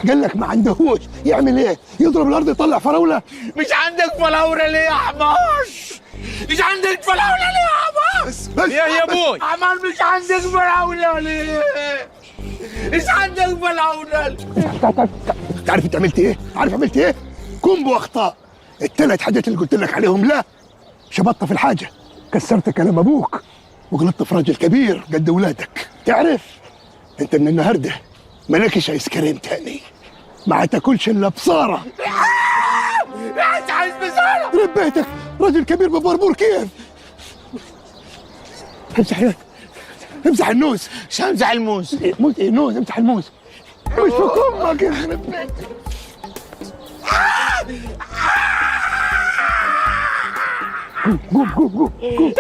قال لك ما عندهوش، يعمل ايه؟ يضرب الارض يطلع فراوله؟ مش عندك فراوله ليه يا حمار؟ مش عندك فراوله ليه يا حمار؟ بس يا ابوي حمار، مش عندك فراوله ليه؟ مش عندك فراوله. تعرف انت عملت ايه؟ عارف عملت ايه؟ كومبو اخطاء. الثلاث حاجات اللي قلت لك عليهم لا، شبطت في الحاجه، كسرت كلام ابوك، وغلطت في راجل كبير قد ولادك. تعرف انت من النهارده مالكش ايس كريم تاني، ما هتاكلش الا بصاره. انت عايز بصاره؟ يخرب بيتك، راجل كبير ببربور كيف؟ امسح النوز. مش همسح الموز. موز ايه نوز؟ امسح الموز. مش في كمك، يخرب بيتك. قوم.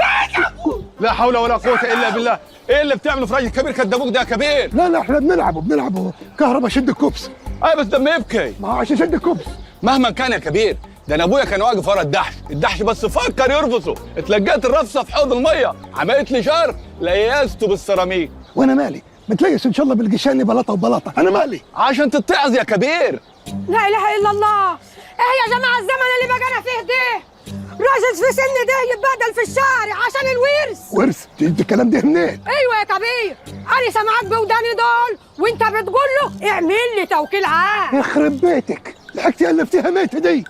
لا حول ولا قوة إلا بالله. إيه اللي بتعمله في راجل كبير كدابوك ده يا كبير؟ لا احنا بنلعبه كهرباء شد الكوبس. أيوة بس دم يبكي. ما هو عشان شد الكوبس. مهما كان يا كبير، ده أنا أبويا كان واقف ورا الدحش بس فكر يرفصه، اتلقيت الرفصة في حوض المية، عملت لي شر ليسته بالسيراميك. وانا مالي؟ متليس ان شاء الله بالقشاني بلاطه، انا مالي؟ عشان تتعظ يا كبير. لا اله الا الله. ايه يا جماعه الزمن اللي بقانا فيه ده؟ راجل في سن ده يتبهدل في الشارع عشان الورث. ورث؟ جبت الكلام ده منين؟ ايوه يا كبير، انا سامعاك بوداني دول وانت بتقول له اعمل لي توكيل عام. يخرب بيتك، الحكايه اللي فيها ميته دي.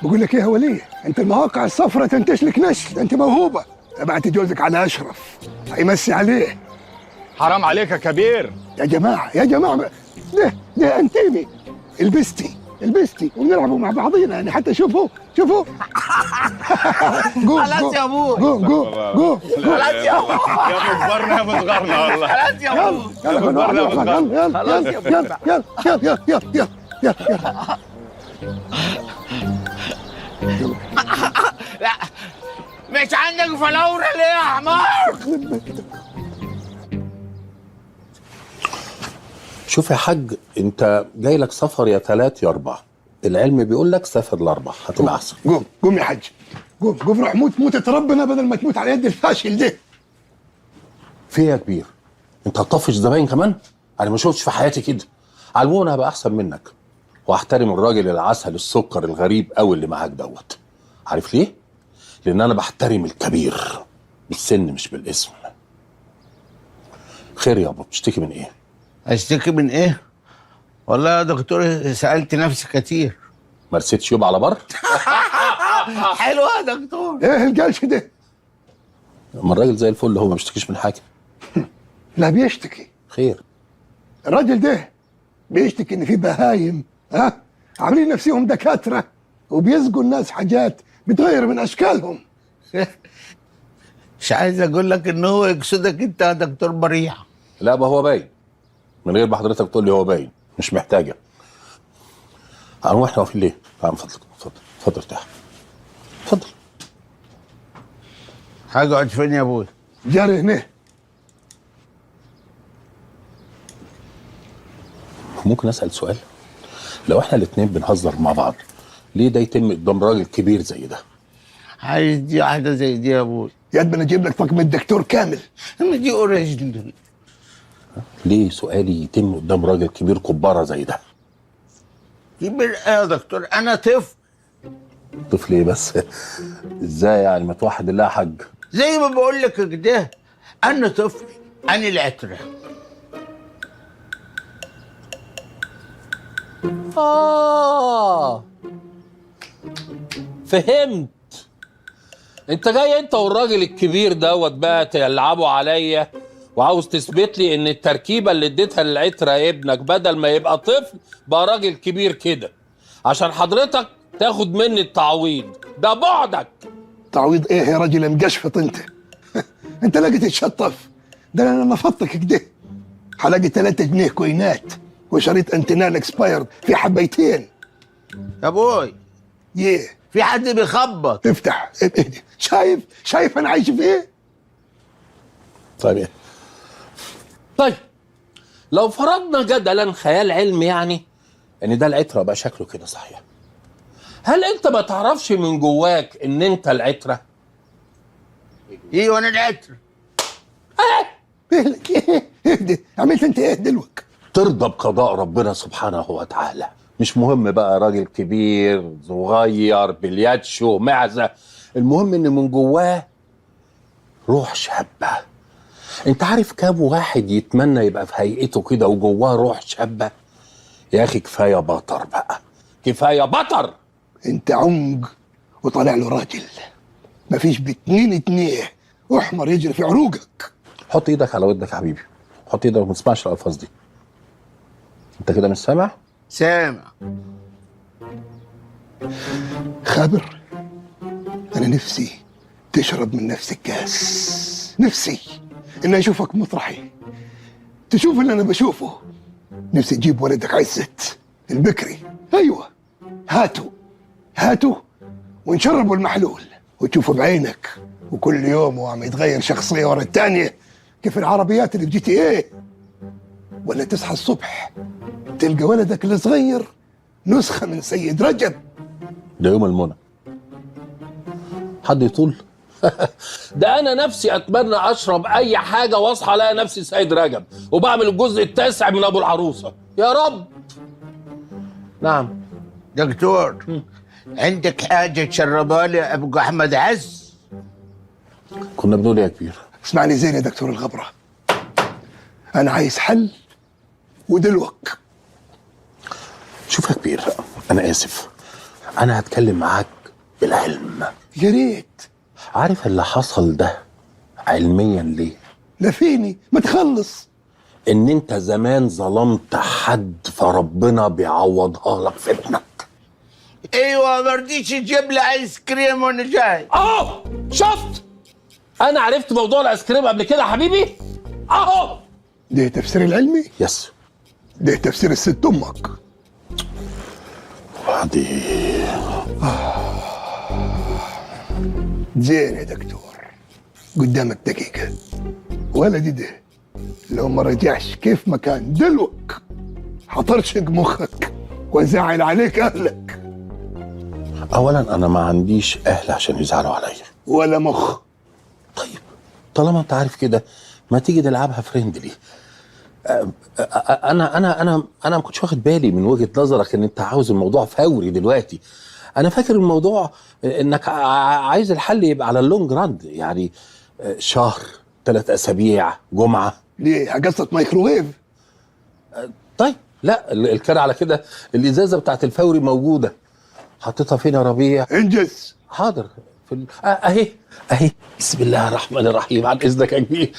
بقول لك ايه يا وليه، انت المواقع الصفراء تنتش لك نشل، انت موهوبه. ابعت جوزك على اشرف هيمسي عليه. حرام عليك يا كبير. يا جماعه ده انتيمي. البستي ونلعبوا مع بعضينا يعني، حتى شوفوا خلاص يا ابوي. قوم خلاص يا ابوي. يا مصغرنا يا مصغرنا والله. خلاص يا ابوي. يلا لا مش عندك فراوله ليه يا حمار؟ شوف يا حاج، انت جاي لك سفر يا 3 يا 4، العلم بيقول لك سافر ل4 هتبقى احسن. قوم يا حاج، قوم روح موتة ربنا بدل ما تموت على يد الفاشل ده. في يا كبير، انت هتطفش زباين كمان؟ انا ما شفتش في حياتي كده. على العموم انا هبقى احسن منك، واحترم الراجل العسل السكر الغريب قوي اللي معاك دوت. عارف ليه؟ لان انا بحترم الكبير بالسن مش بالاسم. خير يابا، بتشتكي من ايه؟ اشتكي من ايه؟ والله يا دكتور سألت نفسي كتير. ما رسيتش يبقى على بر؟ حلوة يا دكتور. ايه الجلش ده؟ اما الراجل زي الفل هو ما بيشتكيش من حاجه. لا بيشتكي. خير؟ الراجل ده بيشتكي ان في بهايم عاملين نفسهم دكاتره وبيسقوا الناس حاجات بتغير من اشكالهم. مش عايز اقول لك ان هو يقصدك انت يا دكتور بريع. لا ما هو باين، من غير ما حضرتك تقول لي هو باين، مش محتاجه. هو احنا واقفين ليه؟ تعال من فضلك، اتفضل ارتاح. اتفضل. هقعد فين يا ابوي؟ جاري هنا. ممكن اسال سؤال؟ لو احنا الاتنين بنهزر مع بعض، ليه ده يتم قدام راجل كبير زي ده؟ عايز دي واحده زي دي يا ابوي. يا ما انا اجيب لك طقم الدكتور كامل. اما دي اوريجنال. ليه سؤالي يتم قدام راجل كبير كبارة زي ده؟ كبير ايه يا دكتور؟ انا طفل. طفل ايه بس؟ ازاي يعني؟ ما توحد الله يا حاج. زي ما بقول لك كده، انا طفل، انا العتره. فهمت. انت جاي انت والراجل الكبير دوت بقى تلعبوا عليا، وعاوز تثبت لي ان التركيبه اللي اديتها للعتره ابنك بدل ما يبقى طفل بقى راجل كبير كده، عشان حضرتك تاخد مني التعويض ده. بعدك. تعويض ايه يا راجل مقشفط انت؟ انت لاقي تتشطف؟ ده انا نفضتك كده. هلاقي 3 جنيه كوينات وشريط انتنال اكسبايرد في حبيتين. يا ابوي يه في حد بيخبط. افتح. شايف انا عايش في ايه؟ طيب ايه؟ طيب لو فرضنا جدلا خيال علمي يعني ان ده العتره بقى شكله كده صحيح، هل انت ما تعرفش من جواك ان انت العتره؟ ايه وانا العتر؟ اهدي. عملت انت ايه دلوقتي؟ ترضى بقضاء ربنا سبحانه وتعالى. مش مهم بقى راجل كبير صغير بلياتشو معزة، المهم ان من جواه روح شابة. انت عارف كام واحد يتمنى يبقى في هيئته كده وجواه روح شابة؟ يا اخي كفاية بطر بقى، كفاية بطر. انت عمق وطالع له راجل، مفيش ب2 احمر يجري في عروقك. حط ايدك على ودك يا حبيبي، حط ايدك وما تسمعش الالفاظ دي. انت كده مش سامع؟ سامع. خابر، انا نفسي تشرب من نفس الكاس، نفسي اني اشوفك مطرحي، تشوف اللي انا بشوفه. نفسي تجيب ولدك عزت البكري، ايوه هاتوا ونشربوا المحلول وتشوفه بعينك، وكل يوم هو عم يتغير شخصيه ورا الثانيه كيف العربيات اللي في GTA. ولا تصحى الصبح تلقى ولدك الصغير نسخه من سيد رجب. ده يوم المنى. حد يطول؟ ده انا نفسي اتمنى اشرب اي حاجه واصحى الاقي نفسي سيد رجب وبعمل الجزء التاسع من ابو العروسه. يا رب. نعم دكتور، عندك حاجة تشربها لي أبو أحمد عز؟ كنا بنقول يا كبير. اسمعني زين يا دكتور الغبرة، أنا عايز حل ودلوك. شوف يا كبير، انا اسف، انا هتكلم معاك بالعلم. يا ريت. عارف اللي حصل ده علميا ليه؟ لا فيني ما تخلص. ان انت زمان ظلمت حد فربنا بيعوضها لك في ابنك. أيوة، ما رضيتش تجيب لي آيس كريم وأنا جاي. اهو شفت، انا عرفت موضوع الايس كريم قبل كده يا حبيبي. اهو ده تفسير العلمي، يس، ده تفسير الست أمك. وبعدين زين يا دكتور، قدامك دقيقة. ولدي ده لو ما رجعش كيف ما كان دلوك حطرشق مخك وزعل عليك أهلك. اولا انا ما عنديش اهل عشان يزعلوا عليا ولا مخ. طيب طالما انت عارف كده ما تيجي نلعبها فريندلي. انا ما كنتش واخد بالي من وجهة نظرك ان انت عاوز الموضوع فوري دلوقتي. انا فاكر الموضوع انك عايز الحل يبقى على اللونج راند، يعني شهر 3 أسابيع جمعة. ليه قصة مايكروويف؟ طيب لا، الكلام على كده الازازة بتاعت الفوري موجودة، حطيتها فين يا ربيع؟ انجز. حاضر في اهي بسم الله الرحمن الرحيم. عن اذنك يا كبير.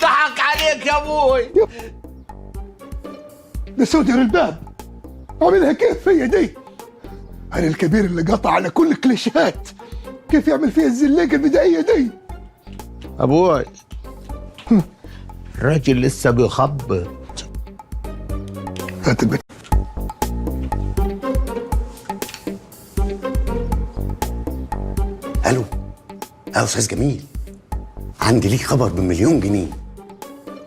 ضحك عليك يا أبوي. ده سودر الباب عملها كيف هي دي؟ أنا الكبير اللي قطع على كل الكليشيهات، كيف يعمل فيها الزلاقة البدائية دي؟ أبوي، الراجل لسه بيخبط. هات البت. الو يا استاذ جميل، عندي ليك خبر ب1,000,000 جنيه.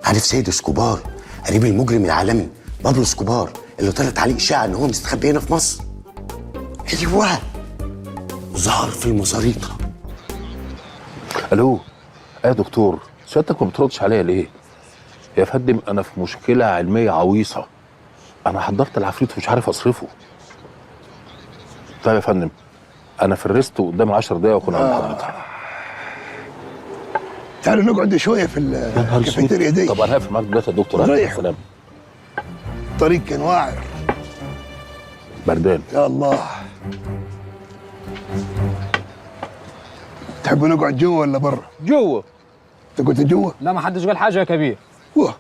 عارف سيد اسكوبار قريب المجرم العالمي بابلو اسكوبار اللي طلعت عليه اشاعه ان هو مستخبي هنا في مصر؟ ايوه، ظهر في المزاريطه. الو يا دكتور، سيادتك ما بتردش عليا ليه؟ يا فندم انا في مشكله علميه عويصه، انا حضرت العفريت ومش عارف اصرفه. طيب يا فندم انا في الريست قدام 10 دقايق واكون عند حضرتك. تعالوا نقعد شوية في الكافيتيريا دي. طب انا هقفل معاك دلوقتي يا دكتور. رايح. السلام. الطريق كان واعر بردان. يا الله. تحبوا نقعد جوا ولا برا؟ جوه. انت قلت جوا؟ لا ما حدش قال حاجه يا كبير. واه.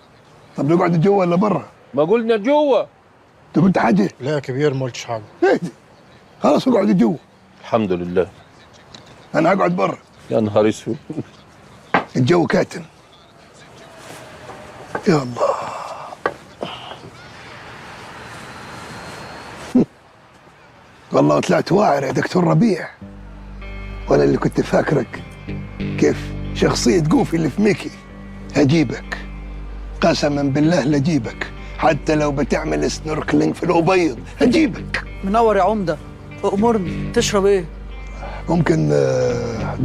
طب نقعد جوا ولا برا؟ ما قلنا جوه. انت قلت حاجة؟ لا يا كبير ما قلتش حاجه. اهدي خلاص اقعد جوا. الحمد لله. انا هقعد برا. يا نهار اسود. الجو كاتم. يا الله. والله طلعت واعر يا دكتور ربيع، وانا اللي كنت فاكرك كيف شخصية جوفي اللي في ميكي. هجيبك قسما بالله لجيبك، حتى لو بتعمل سنوركلينج في الأبيض هجيبك. منور يا عمده، امرني تشرب ايه؟ ممكن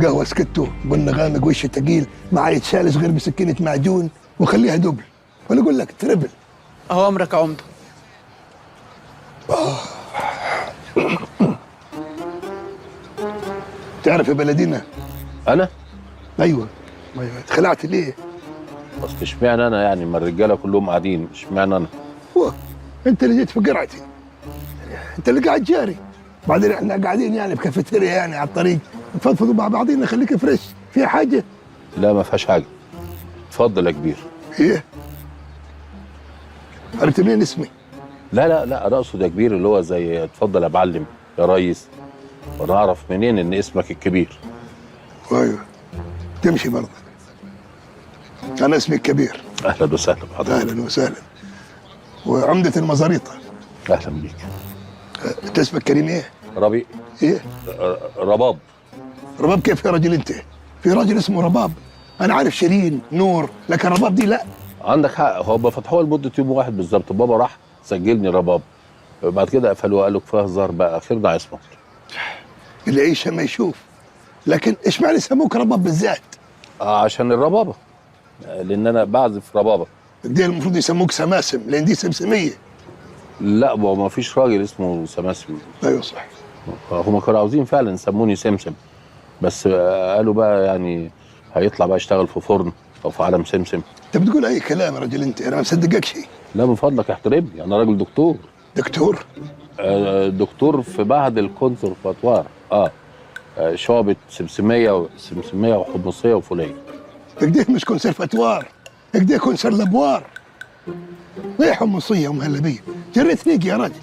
قهوه سكتو بن غامق وش تقيل مع يتشال صغير بسكينه معجون وخليها دبل، ولا اقول لك تربل. اهو امرك يا عمده. تعرف يا بلدينا؟ انا ايوه اتخلعت ليه؟ بس اشمعنى انا يعني؟ ما الرجاله كلهم قاعدين، اشمعنى انا؟ هو انت اللي جيت في قرعتي، انت اللي قاعد جاري. بعدين احنا قاعدين يعني بكافيتيريا يعني على الطريق نفضفضوا مع بعضينا، خليك فريش. في حاجه؟ لا ما فيهاش حاجه، اتفضل يا كبير. ايه؟ عرفت منين اسمي؟ لا انا اقصد يا كبير اللي هو زي اتفضل يا معلم يا ريس، وانا اعرف منين ان اسمك الكبير؟ ايوه تمشي برضه. انا اسمي الكبير. اهلا وسهلا بحضرتك. اهلا وسهلا. وعمده المزاريطه. اهلا بيك. انت اسمك كريم ايه؟ ربيع. ايه؟ رباب. رباب كيف يا راجل انت؟ في راجل اسمه رباب. انا عارف شيرين نور، لكن رباب دي لا. عندك حق، هو فتحوها لمده يوم واحد بالظبط، بابا راح سجلني رباب، بعد كده قفلوه قالوا كفايه هزار بقى، اخرنا اسمه. اللي يعيش ما يشوف. لكن ايش معنى سموك رباب بالذات؟ عشان الربابه، لان انا بعزف ربابه. دي المفروض يسموك سماسم لان دي سمسميه. لا ما فيش راجل اسمه سماسم. ايوه صح. هم كانوا عاوزين فعلا يسموني سمسم، بس قالوا بقى يعني هيطلع بقى يشتغل في فرن او في عالم سمسم. انت بتقول اي كلام يا راجل انت، انا ما مصدقك شيء. لا من فضلك احترمني، انا راجل دكتور. دكتور؟ دكتور في معهد الكونسرفاتوار. شعبة سمسمية وحمصية وفولية. كده مش كونسرفاتوار، كده كونسرلابوار. ايه حمصية ومهلبية؟ جريت نيجي يا راجل.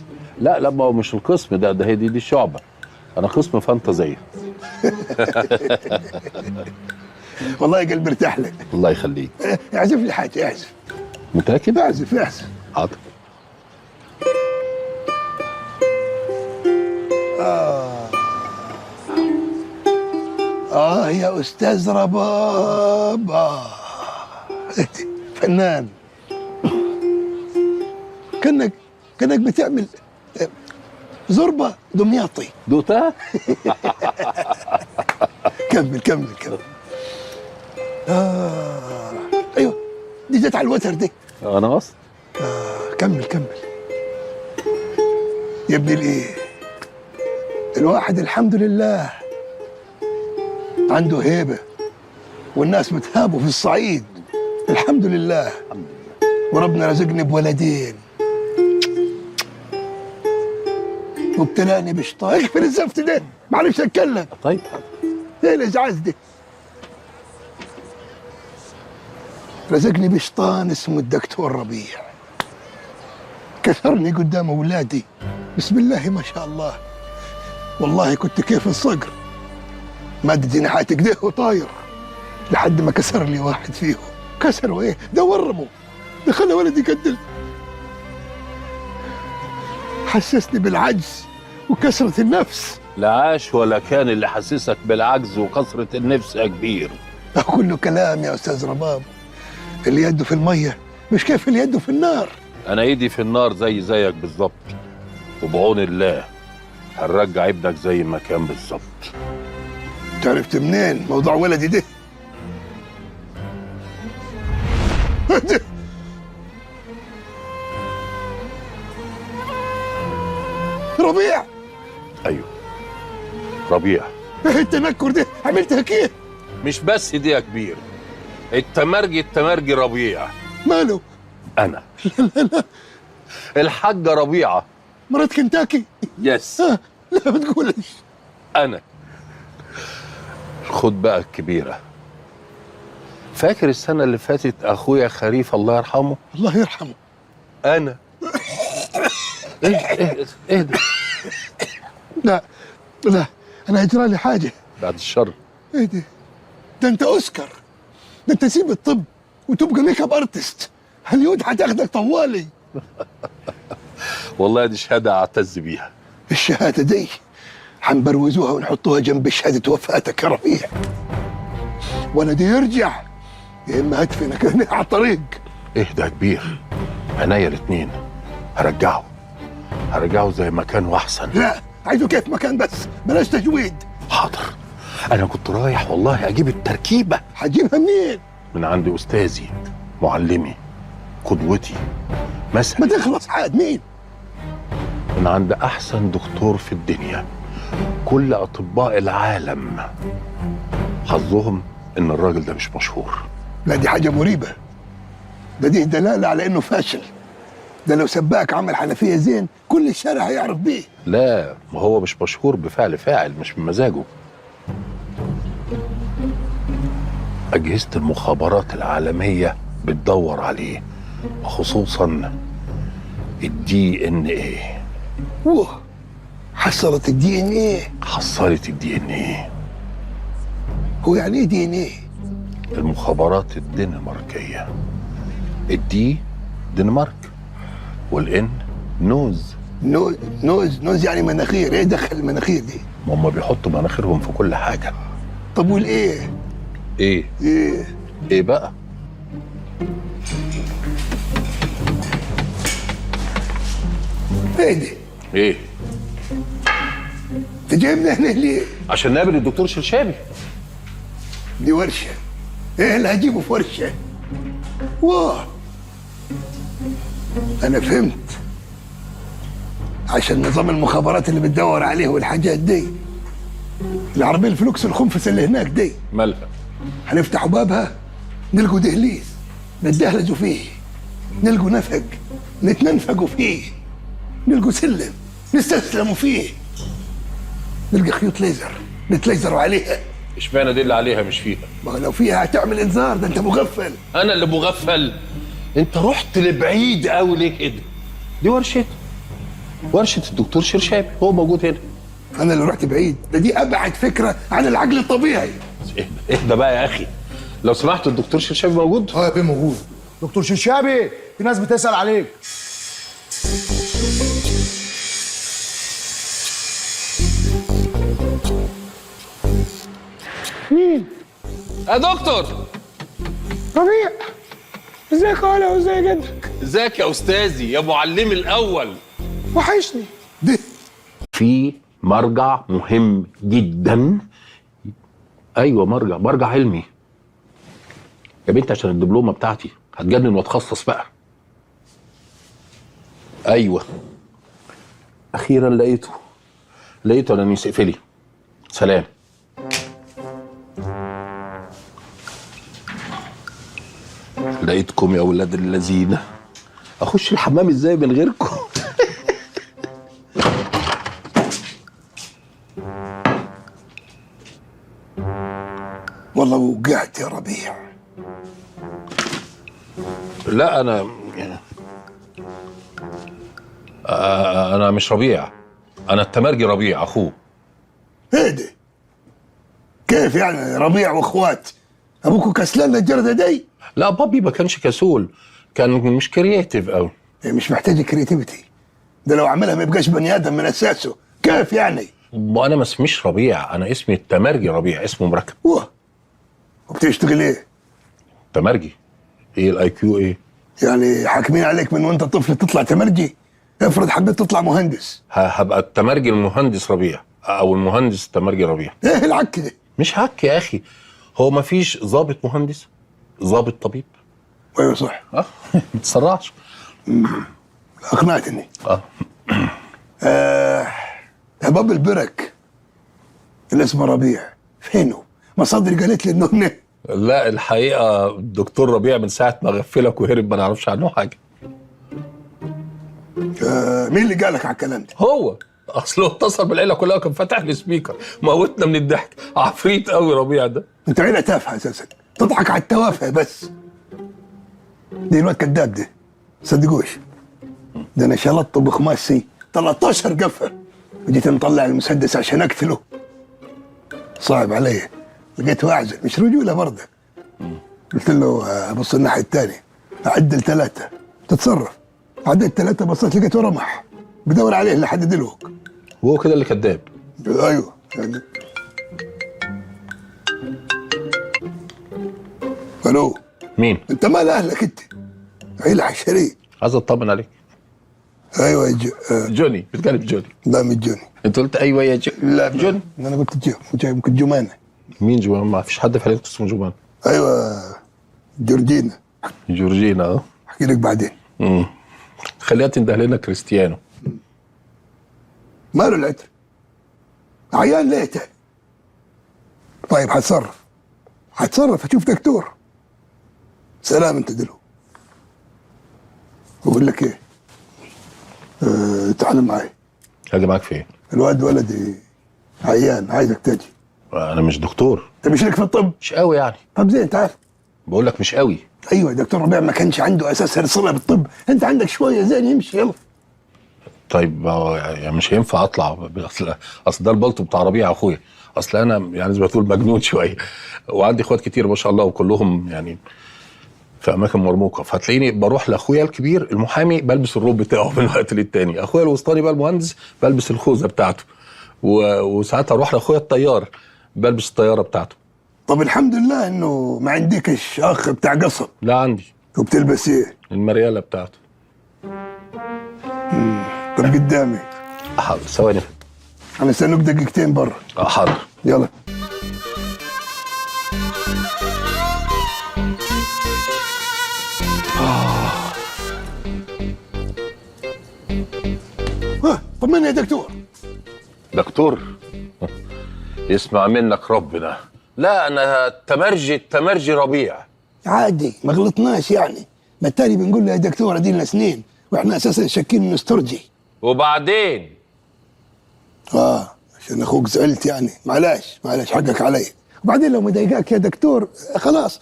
لا ما هو مش القسم ده هي دي الشعبة. أنا قسم فانتازية. والله قلبي ارتاح لك. الله يخليك. اعزف لي حاجة، اعزف. متأكد؟ اعزف. حاضر. يا أستاذ رباب. فنان. كأنك بتعمل زربة دمياطي. دوقتها؟ كمل. أيوه دي جت على الوتر دي. أنا قصد. كمل. يا ابني الإيه؟ الواحد الحمد لله عنده هيبة، والناس بتهابه في الصعيد. الحمد لله. وربنا رزقني بولدين وابتلاني بشطار. اقفل الزفت ده، معلش اتكلم. طيب. ايه الازعاج ده؟ رزقني بشطان اسمه الدكتور ربيع، كسرني قدام اولادي. بسم الله ما شاء الله. والله كنت كيف الصقر، مادة جناحاتي كده وطاير لحد ما كسر لي واحد فيهم. كسروا ايه؟ ده ورموا، ده خلى ولدي يقدل. حسسني بالعجز وكسرة النفس. لا عاش ولا كان اللي حسسك بالعجز وكسرة النفس يا كبير. ده كله كلام يا أستاذ رباب. اللي يده في المية مش كيف اللي يده في النار. أنا إيدي في النار زيك بالظبط، وبعون الله هنرجع ابنك زي ما كان بالظبط. عرفت منين موضوع ولدي ده؟ ربيع. ايوه ربيع. ايه التنكر ده؟ عملتها كيف؟ مش بس دي يا كبير، التمرجي ربيع. ماله؟ انا الحاجة ربيعة مرات كنتاكي. يس. لا ما تقولش. انا. خد بقى الكبيرة، فاكر السنة اللي فاتت اخويا خريف الله يرحمه؟ الله يرحمه. انا ايه ده؟ لا انا هجرى لي حاجة. بعد الشر. ايه ده انت اوسكار، ده انت سيب الطب وتبقى ميك اب ارتست. هوليود هتاخدك طوالي. والله دي شهادة اعتز بيها. الشهادة دي حنبروزوها ونحطوها جنب شهادة وفاتك يا ربيع. ولدي يرجع يا اما هدفنك هنا على الطريق. اهدى يا كبير، عينيا الاتنين. هرجعه زي ما كان واحسن. لا عايزه كيف مكان بس بلاش تجويد. حاضر. انا كنت رايح والله اجيب التركيبه هتجيبها منين؟ من عند استاذي، معلمي، قدوتي، ما مثلا تخلص عاد مين؟ من عند احسن دكتور في الدنيا. كل اطباء العالم حظهم ان الراجل ده مش مشهور. لا دي حاجة مريبة، دي دلالة على انه فاشل. ده لو سباك عمل حنفية زين كل الشارع هيعرف بيه. لا، ما هو مش مشهور بفعل فاعل، مش بمزاجه. أجهزة المخابرات العالمية بتدور عليه، وخصوصا الDNA. واه، حصلت الDNA. حصلت الDNA. هو يعني ايه DNA؟ المخابرات الدنماركية. الدي دنمارك، والإن نوز. نوز يعني مناخير. ايه دخل المناخير دي؟ ما هم بيحطوا مناخيرهم في كل حاجة. طب والايه؟ إيه؟ ايه؟ إيه بقى؟ ايه دي؟ إيه؟ انت جايبنا هنا ليه؟ عشان نقابل الدكتور شرشابي. دي ورشة. ايه اللي هجيبه في ورشة؟ واه، انا فهمت. عشان نظام المخابرات اللي بتدور عليه والحاجات دي. العربية الفلوكس الخنفس اللي هناك دي مالها؟ هنفتحوا بابها نلقوا دهليز نتدهلجوا فيه، نلقوا نفق نتننفقوا فيه، نلقوا سلم نستسلموا فيه، نلقى خيوط ليزر نتليزروا عليها. اشمعنى دي اللي عليها مش فيها؟ ما هو لو فيها هتعمل انذار. ده انت مغفل. انا اللي مغفل؟ انت رحت لبعيد قوي ليه كده؟ دي ورشه الدكتور شرشابي، هو موجود هنا. انا اللي رحت بعيد؟ دي ابعد فكره عن العقل الطبيعي. اهدى بقى يا اخي، لو سمحت. الدكتور شرشابي موجود؟ اه يا بيه موجود. دكتور شرشابي، في ناس بتسأل عليك. مين؟ يا دكتور. ربيع، ازيك يا ولا وازاي جدك؟ ازيك يا استاذي يا معلمي الاول؟ وحشني. ده في مرجع مهم جدا. ايوه، مرجع علمي يا بنت، عشان الدبلومه بتاعتي هتجنن واتخصص بقى. ايوه، اخيرا لقيته انا نسي. اقفلي. سلام. لقيتكم يا ولاد الذين. اخش الحمام ازاي من غيركم؟ والله وقعت يا ربيع. لا انا مش ربيع، انا التمرجي ربيع اخوه. ايه ده؟ كيف يعني ربيع واخوات؟ ابوكوا كسلان الجرده دي؟ لا، بابي ما كانش كسول، كان مش كرياتيف قوي. هي مش محتاجه كرياتيفيتي. ده لو عملها ما يبقاش بني ادم من اساسه. كيف يعني؟ وانا ما اسميش ربيع، انا اسمي التمرجي ربيع، اسمه مركب. وبتشتغل ايه؟ تمرجي. ايه الاي كيو ايه؟ يعني حاكمين عليك من وانت طفل تطلع تمرجي؟ افرض حبيت تطلع مهندس. هبقى التمرجي المهندس ربيع، او المهندس التمرجي ربيع. ايه العك ده؟ مش هك يا اخي، هو ما فيش ضابط مهندس، ضابط طبيب. ايوه صح. ما تسرعش. اقنعتني. يا باب البرك اللي اسمه ربيع فينه؟ مصادري قالت لي انه هنا. لا، الحقيقه الدكتور ربيع من ساعه ما غفلك وهرب ما نعرفش عنه حاجه. مين اللي قالك على الكلام ده؟ هو اصله اتصل بالعيله كلها وكان فاتح لي سبيكر، موتنا من الضحك. عفريت قوي ربيع ده. انت عيله تافهه اساسا، تضحك على التوافه بس. ده الواد كذاب ده، صدقوش. ده انا شلطته بخماسي 13 قفه وجيت مطلع المسدس عشان اقتله. صعب علي، لقيته اعزل، مش رجوله برضه. قلت له ابص الناحيه الثانيه، اعدل 3 تتصرف. عديت 3 بصيت لقيته رمح بدور عليه لحد دلوقتي. وهو كده اللي كذاب. ايوه يعني. الو، مين؟ انت مال اهلك انت؟ عيله حشريه. عايز اطمن عليك. ايوه جوني، بتكلم جوني. لا مش جوني. انت قلت ايوه يا لا جوني. انا قلت ممكن جمانه. مين جومان؟ ما فيش حد في عيلتك اسمه جومان. ايوه جورجينا. جورجينا. احكي لك بعدين. خليها تنده لنا كريستيانو. ماله العتر؟ عيان ليه تاني؟ طيب هتصرف اشوف دكتور. سلام انت دلو. بقول لك ايه؟ تعال معي. هاجي معاك فين؟ الواد ولدي عيان عايزك تجي. انا مش دكتور. انت مش لك في الطب؟ مش قوي يعني. طب زين تعال. بقول لك مش قوي. ايوه دكتور ربيع ما كانش عنده اساس صله بالطب، انت عندك شويه زين يمشي يلا. طيب يعني مش هينفع اطلع، اصل ده البلطو بتاع ربيع اخويا. اصل انا يعني زي ما تقول مجنون شويه، وعندي اخوات كتير ما شاء الله وكلهم يعني في اماكن مرموقه، فهتلاقيني بروح لاخويا الكبير المحامي بلبس الروب بتاعه من وقت للتاني، اخويا الوسطاني بقى المهندس بلبس الخوذه بتاعته، وساعات اروح لاخويا الطيار بلبس الطياره بتاعته. طب الحمد لله انه ما عندكش اخ بتاع قصب. لا عندي. وبتلبس ايه؟ المرياله بتاعته. طب قدامي. حاضر ثواني. انا استنوك دقيقتين برا. حاضر. يلا. طمني يا دكتور. دكتور؟ يسمع منك ربنا. لا انا تمرجي ربيع. عادي ما غلطناش يعني، ما التالي بنقول له يا دكتور ادينا سنين واحنا اساسا شاكين انه استرجي. وبعدين عشان اخوك زعلت يعني، معلش حقك علي. وبعدين لو مضايقاك يا دكتور خلاص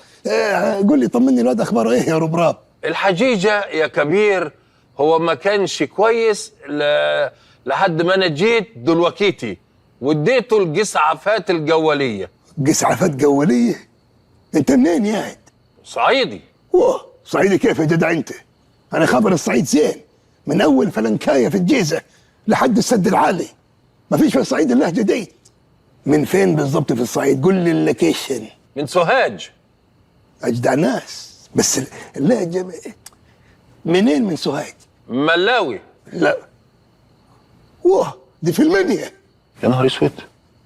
قول لي طمني الواد اخباره ايه يا ربراب. الحجيجة يا كبير هو ما كانش كويس لحد ما انا جيت دلوقتي واديته الجسعفات الجوالية. جسعفات جوالية؟ انت منين يا عاد؟ صعيدي. صعيدي كيف يا جدع انت؟ انا خبر الصعيد زين، من اول فلنكاية في الجيزة لحد السد العالي ما فيش في الصعيد اللهجة دي. من فين بالضبط في الصعيد؟ قول لي اللوكيشن. من سوهاج. اجدع ناس، بس اللهجة منين من سوهاج؟ ملاوي. لا دي في المنيا. يا نهار اسود.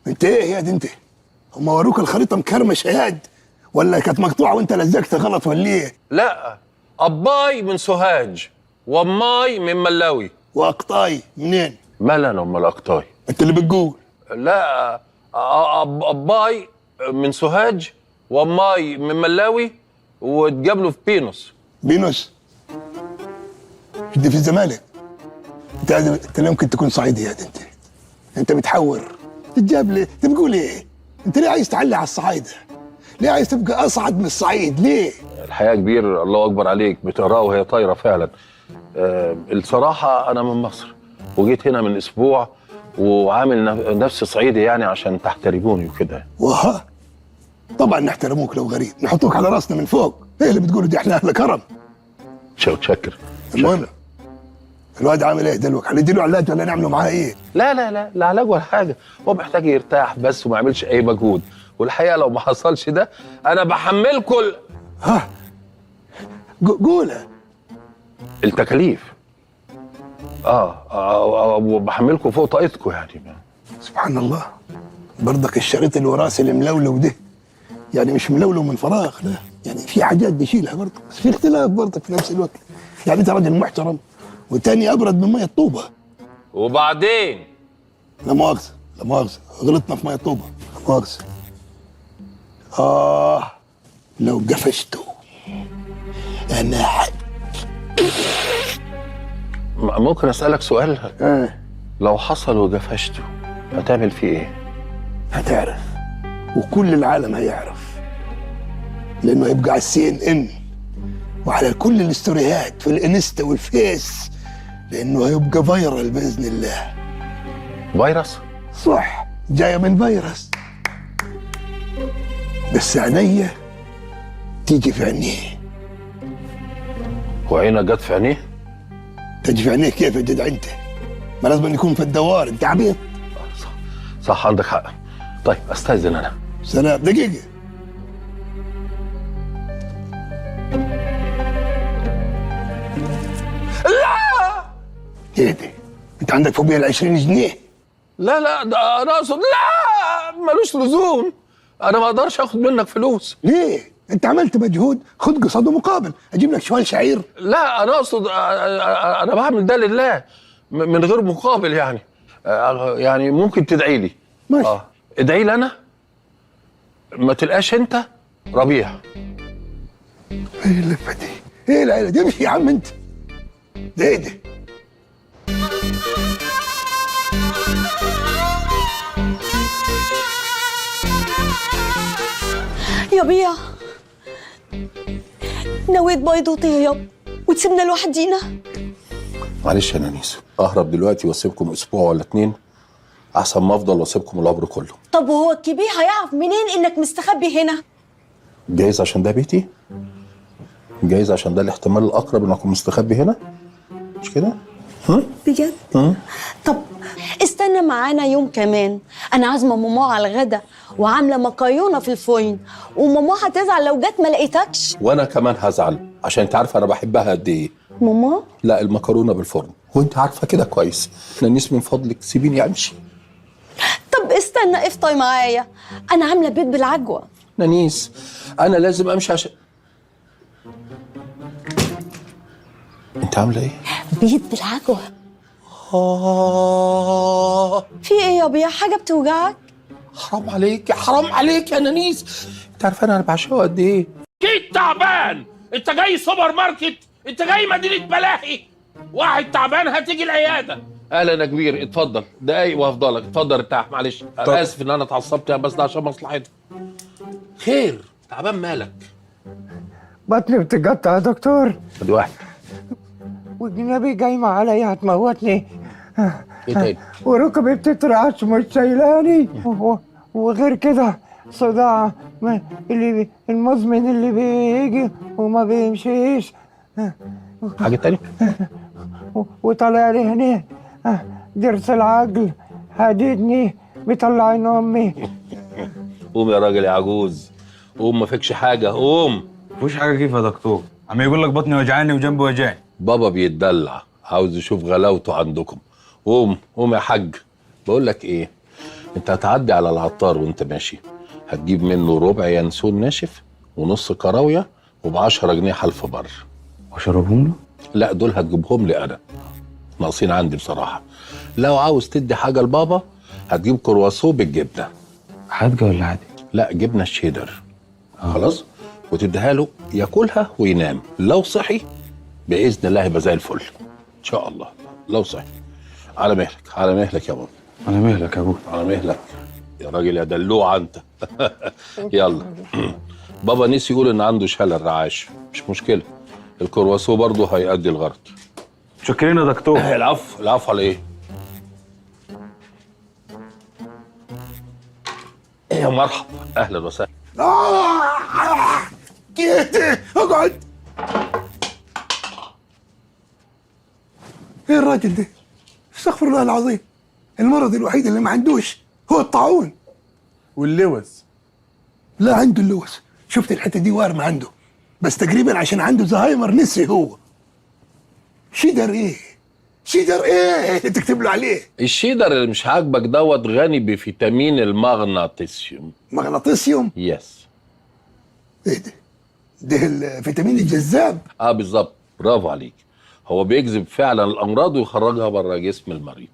انت ايه يا دي انت؟ هم وروك الخريطة مكرمشة ياد ولا كانت مقطوعة وانت لزقتها غلط ولا ايه؟ لا اباي من سوهاج واماي من ملاوي. واقطاي منين؟ مالا انا امال اقطاي؟ انت اللي بتقول. لا اباي من سوهاج واماي من ملاوي واتقابلوا في بينوس دي في الزمالك. انت لا يمكن تكون صعيدي يا دي انت بتحور تتجاب ليه؟ انت بتقول ايه؟ انت ليه عايز تعلي على الصعايده؟ ليه عايز تبقى اصعد من الصعيد؟ ليه؟ الحياه كبير الله اكبر عليك، بتقراها وهي طايره فعلا. الصراحه انا من مصر وجيت هنا من اسبوع وعامل نفسي صعيدي يعني عشان تحترموني وكده. طبعا نحترموك لو غريب، نحطوك على راسنا من فوق. ايه اللي بتقوله دي؟ احنا اهل كرم. شكر. المهم الواد عامل ايه دلوقتي؟ هنديله علاج ولا نعمله معاه ايه؟ لا علاج ولا حاجه، هو محتاج يرتاح بس وما يعملش اي مجهود، والحقيقه لو ما حصلش ده انا بحملكم قولها. التكاليف. وبحملكم فوق طاقتكم يعني. سبحان الله، برضك الشريط الوراثي الملولو ده يعني مش ملولو من فراغ، لا يعني في حاجات بيشيلها برضك، بس في اختلاف برضك في نفس الوقت. يعني انت راجل محترم والتاني ابرد من ميه الطوبه. وبعدين لا مؤاخذه غلطنا في ميه الطوبه، لا مؤاخذه. لو قفشته انا ممكن اسالك سؤال؟ لو حصل وقفشته هتعمل فيه ايه؟ هتعرف، وكل العالم هيعرف، لانه هيبقى على CNN وعلى كل الاستوريات في الانستا والفيس، لانه هيبقى فايرال باذن الله. فيروس؟ صح، جايه من فيروس، بس عينيا تيجي في عينيه. وعينك جت في عينيه؟ تجي في عينيه كيف يا جدع انت؟ ما لازم يكون في الدوار، انت عبيط. صح عندك حق. طيب استاذن انا. سلام. دقيقه. لا اهدي، انت عندك فوبيا ال 20 جنيه؟ لا لا، ده انا اقصد لا، ملوش لزوم. انا ما اقدرش اخد منك فلوس. ليه؟ انت عملت مجهود، خد قصاده مقابل، اجيب لك شوال شعير. لا انا اقصد انا بعمل ده لله من غير مقابل يعني. يعني ممكن تدعي لي. ماشي. ادعي لي انا، ما تلقاش انت ربيع. ايه اللفه دي؟ ايه العيله دي؟ امشي يا عم انت. ده ايه ده؟ يا بيا نويت بيض وطيب وتسيبنا لوحدينا؟ معلش يا نانيس، اهرب دلوقتي واسيبكم اسبوع ولا 2 احسن ما افضل واسيبكم العمر كله. طب وهو الكبير هيعرف منين انك مستخبي هنا؟ جايز عشان ده بيتي، جايز عشان ده الاحتمال الاقرب ان اكون مستخبي هنا، مش كده؟ بجد؟ طب استنى معانا يوم كمان، انا عازمه ماما على الغدا وعامله مكرونه في الفرن، وماما هتزعل لو جت ما لقيتكش. وانا كمان هزعل عشان انت عارفه انا بحبها قد ايه. ماما؟ لا، المكرونه بالفرن وانت عارفه كده كويس. نانيس من فضلك سيبيني امشي. طب استنى افطر معايا، انا عامله بيض بالعجوه. نانيس انا لازم امشي عشان انت عامله ايه؟ بيض بالعجوه. في ايه يا بيا؟ حاجه بتوجعك؟ حرام عليك، حرام عليك يا نانيس، انت عارفه انا بعشقه قد ايه. جيت تعبان، انت جاي سوبر ماركت، انت جاي مدينه ملاهي، واحد تعبان هتيجي العياده. اهلا يا كبير، اتفضل دقايق وهفضلك. اتفضل ارتاح، معلش انا اسف ان انا اتعصبت بس ده عشان مصلحتك. خير، تعبان مالك؟ بطني بتقطع يا دكتور، ادي واحد. والجنابي جايمة عليا هتموتني. ايه تاني؟ وركبي بتترعش مش شايلاني، وغير كده صداع المزمن اللي بيجي وما بيمشيش. حاجه تاني؟ وطلع لي هنا ضرس العقل هددني بيطلعين امي. قوم يا راجل يا عجوز، قوم، ما فيكش حاجه، قوم. مفيش حاجه كيف يا دكتور؟ عم يقول لك بطني وجعاني وجنبي وجعني. بابا بيتدلع، عاوز يشوف غلاوته عندكم. قوم قوم يا حاج. بقول لك ايه، انت هتعدي على العطار وانت ماشي، هتجيب منه ربع ينسون ناشف ونص كراويه وب10 جنيه حلف بر. واشربهم له؟ لا، دول هتجيبهم لي انا، ناقصين عندي بصراحه. لو عاوز تدي حاجه لبابا هتجيب كرواسون بالجبنه. حادقه ولا عادي؟ لا، جبنه الشيدر. خلاص، وتديها له ياكلها وينام. لو صحي باذن الله يبقى زي الفل ان شاء الله. لو صحي. على مهلك، على مهلك يا بابا. على مهلك يا ابوي. على مهلك يا راجل يا دلوع انت. يلا. بابا نسي يقول ان عنده شلل رعاش، مش مشكله، الكرواسون برضه هيأدي الغرض. شكرين يا دكتور. العفو، العفو على ايه؟ يا مرحبا، اهلا وسهلا. اقعد. ايه الراجل ده؟ استغفر الله العظيم، المرض الوحيد اللي ما عندوش هو الطاعون. واللوز؟ لا عنده اللوز، شفت الحته دي وارمه عنده، بس تقريبا عشان عنده زهايمر نسي هو. شيدر ايه؟ شيدر ايه اللي تكتب له عليه؟ الشيدر اللي مش عاجبك دوت غني بفيتامين المغناطيسيوم. مغناطيسيوم؟ يس. ايه ده؟ ده الفيتامين الجذاب. بالظبط، برافو عليك. هو بيجذب فعلا الامراض ويخرجها بره جسم المريض.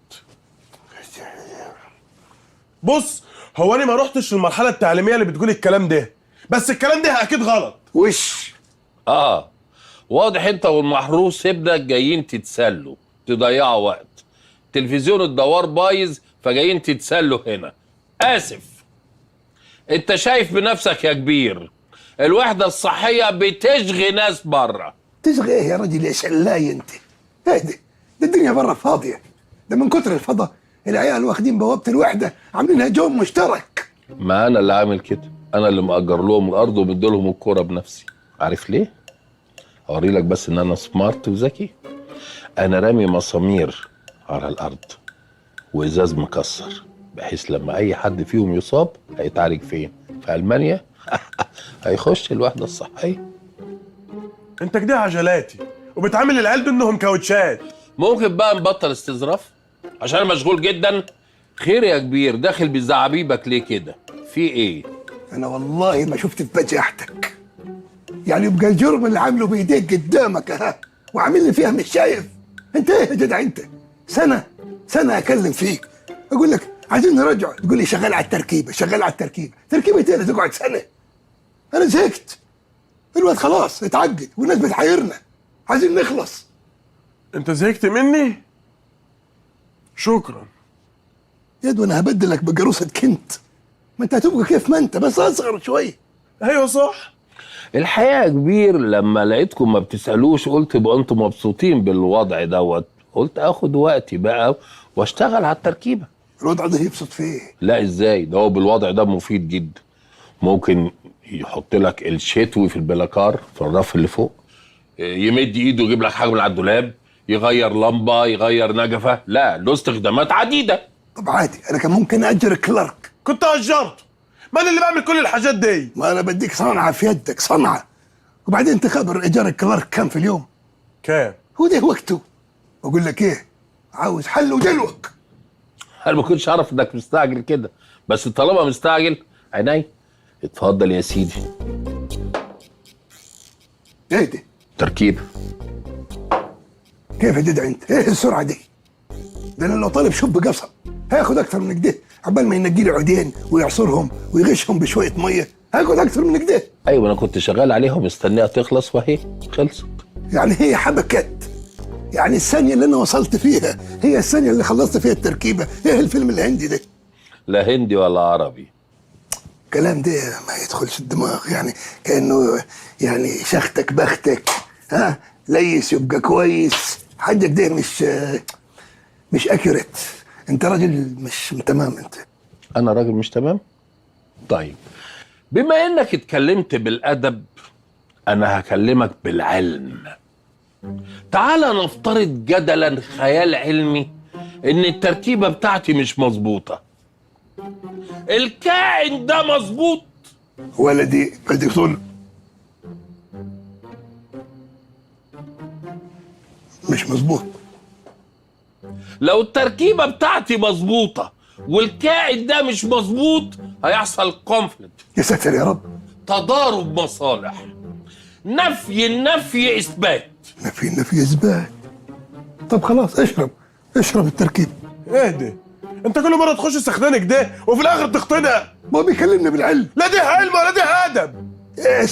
بص، هو انا ما رحتش المرحله التعليميه اللي بتقول الكلام ده، بس الكلام ده اكيد غلط. وش؟ واضح انت والمحروس ابنك جايين تتسلوا، تضيعوا وقت. تلفزيون الدوار بايظ فجايين تتسلوا هنا. اسف. انت شايف بنفسك يا كبير، الوحده الصحيه بتشغي ناس بره. تشغي ايه يا راجل يا شلاي انت؟ ايه ده الدنيا بره فاضيه، ده من كتر الفضا العيال واخدين بوابه الوحده عاملينها جو مشترك. ما انا اللي عامل كده، انا اللي مأجر لهم الارض ومدي لهم الكوره بنفسي. عارف ليه؟ اوري لك بس ان انا سمارت وذكي. انا رامي مسامير على الارض وازاز مكسر، بحيث لما اي حد فيهم يصاب هيتعالج فين؟ في المانيا. هيخش الوحده الصحيه. انت كده عجلاتي وبتعامل العيال دول انهم كاوتشات. ممكن بقى نبطل استظراف عشان انا مشغول جدا؟ خير يا كبير، داخل بزعبيبك ليه كده؟ في ايه؟ انا والله ما شفت في بجاحتك. يعني يبقى الجرم اللي عامله بايديك قدامك اها وعامل لي فيها مش شايف. انت ايه يا جدع انت؟ سنه اكلم فيك اقول لك عايزين نرجع تقول لي شغال على التركيبه. تركيبه ايه اللي تقعد سنه؟ انا زهقت. الواد خلاص اتعقد والناس بتحايرنا، عايزين نخلص. انت زهقت مني؟ شكرا. يد وانا هبدلك بجروسة كنت، ما انت هتبقى كيف ما انت بس اصغر شويه. ايوه صح. الحقيقه يا كبير لما لقيتكم ما بتسالوش قلت يبقى انتم مبسوطين بالوضع دوت، قلت اخد وقتي بقى واشتغل على التركيبه. الوضع ده يبسط فيه؟ لا ازاي، ده هو بالوضع ده مفيد جدا. ممكن يحط لك الشتوي في البلاكار في الرف اللي فوق، يمد ايده يجيب لك حاجه من على الدولاب، يغير لمبه، يغير نجفه، لا له استخدامات عديده. طب عادي، انا كان ممكن اجر كلارك. كنت اجرته، ما انا اللي بعمل كل الحاجات دي. ما انا بديك صنعه في يدك صنعه. وبعدين انت خبر ايجار الكلارك كام في اليوم؟ كام؟ هو ده وقته. اقول لك ايه، عاوز حل ودلوك. انا ما كنتش اعرف انك مستعجل كده، بس طالما مستعجل عيني. اتفضل يا سيدي. ايه ده؟ تركيب. كيف يا جدع انت؟ ايه السرعه دي؟ ده انا لو طالب شب قصب هياخد اكتر من كده، عبال ما ينقي لي عودين ويعصرهم ويغشهم بشويه ميه هاخد اكتر من كده. ايوه انا كنت شغال عليها ومستنيها تخلص وهي خلصت. يعني هي حبكت، يعني الثانيه اللي انا وصلت فيها هي الثانيه اللي خلصت فيها التركيبه. ايه الفيلم الهندي ده؟ لا هندي ولا عربي. الكلام ده ما يدخلش الدماغ، يعني كانه يعني شختك بختك ها ليس يبقى كويس. حاجه كده مش اكيوريت. انت راجل مش تمام. انت انا راجل مش تمام. طيب بما انك اتكلمت بالادب انا هكلمك بالعلم. تعال نفترض جدلا خيال علمي ان التركيبه بتاعتي مش مظبوطه. الكائن ده مظبوط؟ ولدي بدي طول مش مظبوط. لو التركيبه بتاعتي مظبوطه والكائن ده مش مظبوط هيحصل كونفليكت. يا ساتر يا رب. تضارب مصالح. نفي النفي اثبات. نفي اثبات. طب خلاص اشرب التركيب. ايه ده؟ انت كل مره تخش سخنان كده وفي الاخر تقتنع. ما بيكلمنا بالعلم. لا ده علم ولا ده ادب.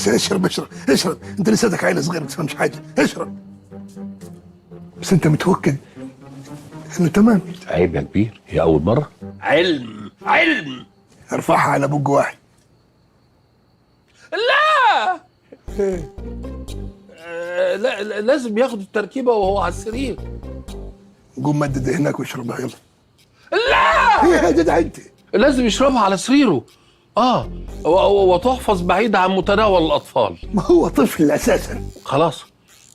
اشرب انت لساتك عيل صغير ما تفهمش حاجه. اشرب بس انت متوكد انه تمام؟ عيب يا كبير، هي اول مره. علم ارفعها على بوج واحد. لا لا لازم ياخد التركيبه وهو على السرير. قوم مدد هناك واشربها يلا. لا ايه يا جدع انت؟ لازم يشربها على سريره. وتحفظ بعيد عن متناول الاطفال. ما هو طفل اساسا. خلاص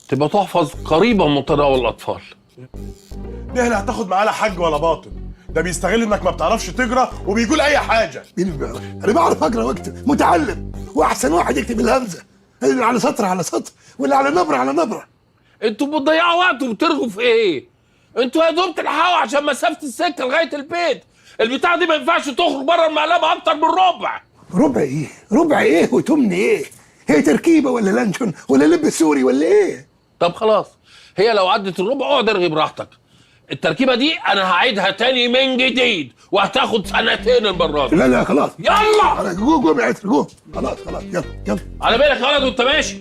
تبقى تحفظ قريبا من متناول الاطفال. ده لا هتاخد معاه لا حج ولا باطل، ده بيستغل انك ما بتعرفش تقرا وبيقول اي حاجه. مين اللي بيعرف؟ انا بعرف اقرا واكتب، متعلم، واحسن واحد يكتب الهمزه اللي على سطر على سطر واللي على نبره على نبره. انتوا بتضيعوا وقت وبترغوا في ايه؟ انتوا يا دوب تلحقوا عشان مسافه السكه لغايه البيت. البتاع دي ما ينفعش تخرج بره المقلبه اكتر من ربع. ربع ايه وتمن ايه؟ هي تركيبه ولا لانشون ولا لب سوري ولا ايه؟ طب خلاص، هي لو عدت الربع اقعد ارغي براحتك. التركيبه دي انا هعيدها تاني من جديد وهتاخد سنتين المره دي. لا خلاص يلا قوم يا عتر قوم. خلاص يلا على بالك يا ولد وانت ماشي.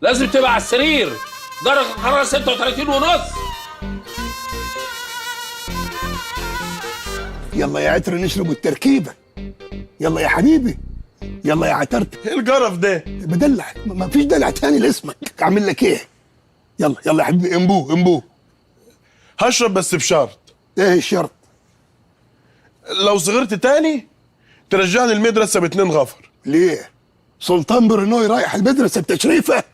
لازم تبقى على السرير. درجه الحراره 36 ونص. يلا يا عتر نشرب التركيبه. يلا يا حبيبي، يلا يا عترت. ايه القرف ده؟ بدلع، ما فيش دلع تاني لاسمك. اعمل لك ايه؟ يلا يا حبيبي انبوه. هشرب بس بشرط. ايه الشرط؟ لو صغرت تاني ترجعني المدرسه ب2 غفر. ليه؟ سلطان برنوي رايح المدرسه بتشريفه؟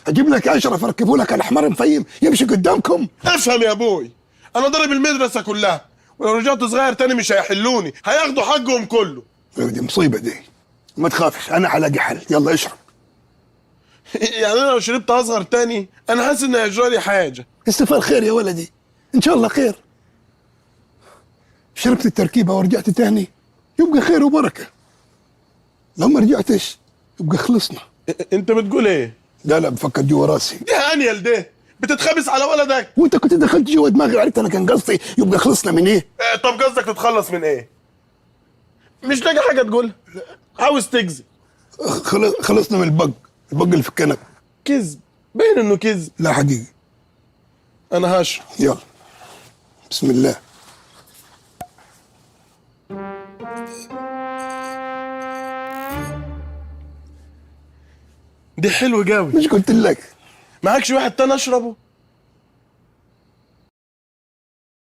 اجيب لك اشرف اركبه لك على حمار مفيم يمشي قدامكم؟ افهم يا ابوي، انا ضارب المدرسه كلها، ولو رجعت صغير تاني مش هيحلوني، هياخدوا حقهم كله. دي مصيبه دي. ما تخافش انا هلاقي حل. يلا اشرب. يعني انا لو شربت اصغر تاني انا حاسس ان هيجرى لي حاجه. استفال خير يا ولدي، ان شاء الله خير. شربت التركيبه ورجعت تاني يبقى خير وبركه، لو ما رجعتش يبقى خلصنا. انت بتقول ايه؟ لا لا بفكر جوا راسي. دي هانيل ده بتتخبس على ولدك. وانت كنت دخلت جوا دماغي عرفت انا كان قصدي يبقى خلصنا من ايه؟ طب قصدك تتخلص من ايه؟ مش لاقي حاجه تقولها، عاوز تكذب. خلصنا من البق اللي في الكنب. كذب، باين انه كذب. لا حقيقي. انا هشرب. يلا بسم الله. دي حلو قوي. مش قلت لك؟ معكش واحد تاني اشربه؟